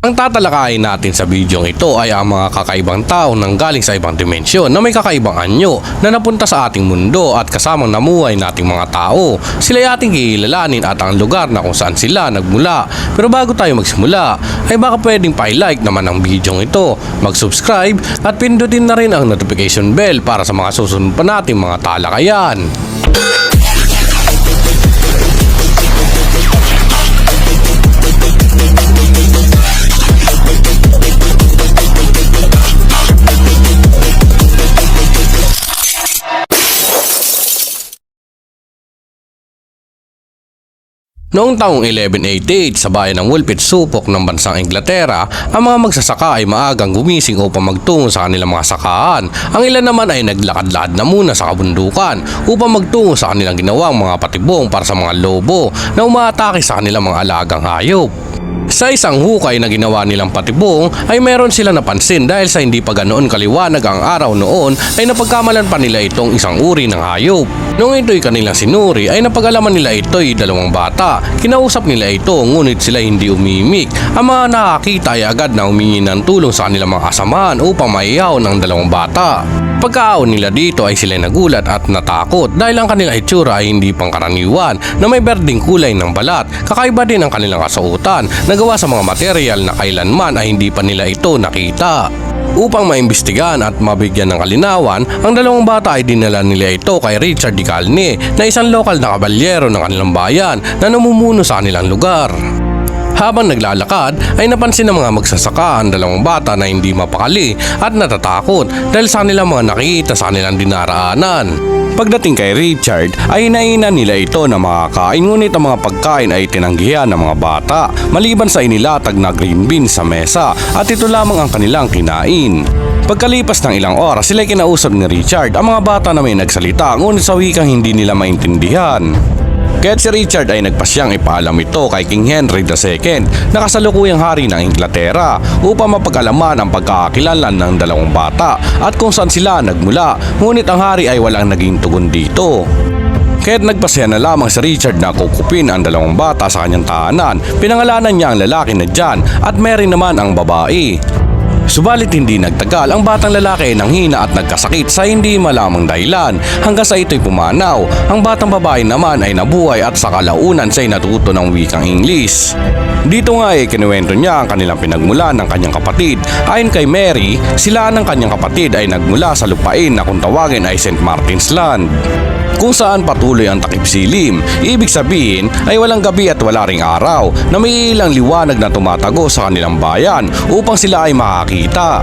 Ang tatalakayin natin sa bidyong ito ay ang mga kakaibang tao nang galing sa ibang dimensyon na may kakaibang anyo na napunta sa ating mundo at kasamang namuhay nating mga tao. Sila ay ating kilalanin at ang lugar na kung saan sila nagmula. Pero bago tayo magsimula, ay baka pwedeng pa-like naman ang bidyong ito, mag-subscribe at pindutin na rin ang notification bell para sa mga susunod pa nating mga talakayan. Noong taong 1188 sa bayan ng Woolpit Suffolk ng bansang Inglaterra, ang mga magsasaka ay maagang gumising upang magtungo sa kanilang mga sakahan. Ang ilan naman ay naglakad-lakad na muna sa kabundukan upang magtungo sa kanilang ginawang mga patibong para sa mga lobo na umaatake sa kanilang mga alagang hayop. Sa isang hukay na ginawa nilang patibong ay meron sila napansin dahil sa hindi pa ganoon kaliwanag ang araw noon ay napagkamalan pa nila itong isang uri ng hayop. Noong ito'y kanilang sinuri ay napag-alaman nila ito'y dalawang bata. Kinausap nila ito ngunit sila hindi umimik. Ang mga nakakita ay agad na humingi ng tulong sa kanilang mga kasamahan upang maihaw ng dalawang bata. Pagkaaon nila dito ay sila nagulat at natakot dahil ang kanilang itsura ay hindi pangkaraniwan na may berdeng kulay ng balat. Kakaiba din ang kanilang kasuotan na gawa sa mga material na kailanman ay hindi pa nila ito nakita. Upang maimbestigahan at mabigyan ng kalinawan, ang dalawang bata ay dinala nila ito kay Richard de Calne na isang lokal na kabalyero ng kanilang bayan na namumuno sa kanilang lugar. Habang naglalakad ay napansin ng mga magsasaka ang dalawang bata na hindi mapakali at natatakot dahil sa kanilang mga nakikita sa kanilang dinaraanan. Pagdating kay Richard ay hinainan nila ito na makakain ngunit ang mga pagkain ay tinanggihan ng mga bata maliban sa inilatag na green beans sa mesa at ito lamang ang kanilang kinain. Pagkalipas ng ilang oras sila kinausap ni Richard ang mga bata na may nagsalita ngunit sa wikang hindi nila maintindihan. Kaya't si Richard ay nagpasyang ipaalam ito kay King Henry II na kasalukuyang hari ng Inglaterra upang mapag-alaman ang pagkakakilanlan ng dalawang bata at kung saan sila nagmula, ngunit ang hari ay walang naging tugon dito. Kaya't nagpasya na lamang si Richard na kukupin ang dalawang bata sa kanyang tahanan. Pinangalanan niya ang lalaki na John at Mary naman ang babae. Subalit hindi nagtagal, ang batang lalaki ay nanghina at nagkasakit sa hindi malamang dahilan hanggang sa ito'y pumanaw. Ang batang babae naman ay nabuhay at sa kalaunan siya'y natuto ng wikang English. Dito nga ay kinuwento niya ang kanilang pinagmulan ng kanyang kapatid. Ayon kay Mary, sila ng kanyang kapatid ay nagmula sa lupain na kung tawagin ay St. Martin's Land, kung saan patuloy ang takip silim. Ibig sabihin ay walang gabi at wala ring araw na may ilang liwanag na tumatago sa kanilang bayan upang sila ay makakita.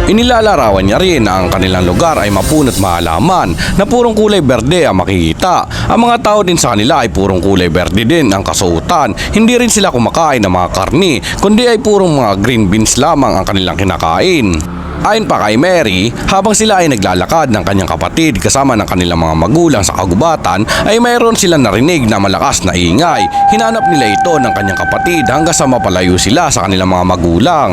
Inilalarawan niya rin na ang kanilang lugar ay mapunot mahalaman na purong kulay berde ang makikita. Ang mga tao din sa kanila ay purong kulay berde din ang kasuotan. Hindi rin sila kumakain ng mga karni kundi ay purong mga green beans lamang ang kanilang kinakain. Ayon pa kay Mary, habang sila ay naglalakad ng kanyang kapatid kasama ng kanilang mga magulang sa kagubatan ay mayroon silang narinig na malakas na ingay. Hinanap nila ito ng kanyang kapatid hanggang sa mapalayo sila sa kanilang mga magulang.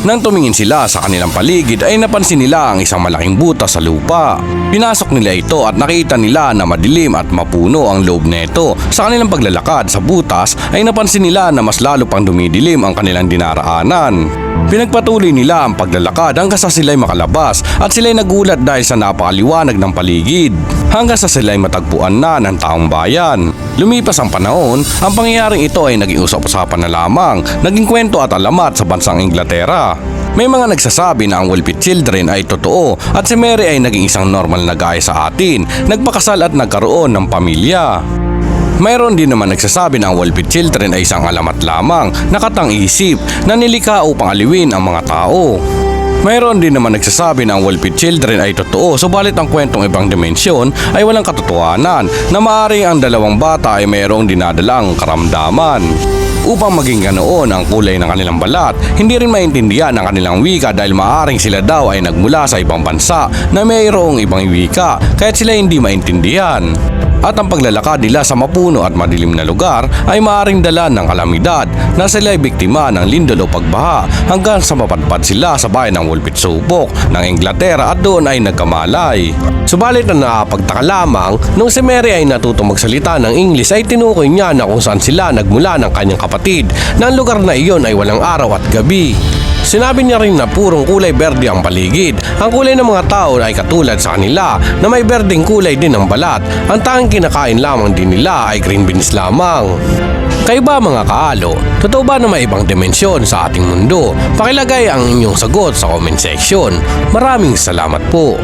Nang tumingin sila sa kanilang paligid ay napansin nila ang isang malaking butas sa lupa. Pinasok nila ito at nakita nila na madilim at mapuno ang loob nito. Sa kanilang paglalakad sa butas ay napansin nila na mas lalo pang dumidilim ang kanilang dinaraanan. Pinagpatuloy nila ang paglalakad hanggang sa sila'y makalabas at sila'y nagulat dahil sa napakaliwanag ng paligid. Hanggang sa sila'y matagpuan na ng taong bayan. Lumipas ang panahon, ang pangyayaring ito ay naging usap-usapan na lamang, naging kwento at alamat sa bansang Inglaterra. May mga nagsasabi na ang Woolpit Children ay totoo at si Mary ay naging isang normal na gaya sa atin, nagpakasal at nagkaroon ng pamilya. Mayroon din naman nagsasabi na ang Woolpit Children ay isang alamat lamang, nakatang-isip na nilikha upang aliwin ang mga tao. Mayroon din naman nagsasabi na ang Woolpit Children ay totoo, subalit ang kwentong ibang dimensyon ay walang katotohanan na maaaring ang dalawang bata ay mayroong dinadalang karamdaman. Upang maging ganoon ang kulay ng kanilang balat, hindi rin maintindihan ang kanilang wika dahil maaaring sila daw ay nagmula sa ibang bansa na mayroong ibang wika, kaya't sila hindi maintindihan. At ang paglalakad nila sa mapuno at madilim na lugar ay maaaring dala ng kalamidad na sila ay biktima ng lindol o pagbaha hanggang sa mapadpad sila sa bayan ng Wolpit Supok ng Inglaterra at doon ay nagkamalay. Subalit na nakapagtaka lamang, nung si Mary ay natutong magsalita ng English ay tinukoy niya na kung saan sila nagmula ng kanyang kapatid na ang lugar na iyon ay walang araw at gabi. Sinabi niya rin na purong kulay berde ang paligid. Ang kulay ng mga tao ay katulad sa kanila na may berdeng kulay din ang balat. Ang tanging kinakain lamang din nila ay green beans lamang. Kayo ba mga kaalo? Totoo ba na may ibang dimensyon sa ating mundo? Pakilagay ang inyong sagot sa comment section. Maraming salamat po.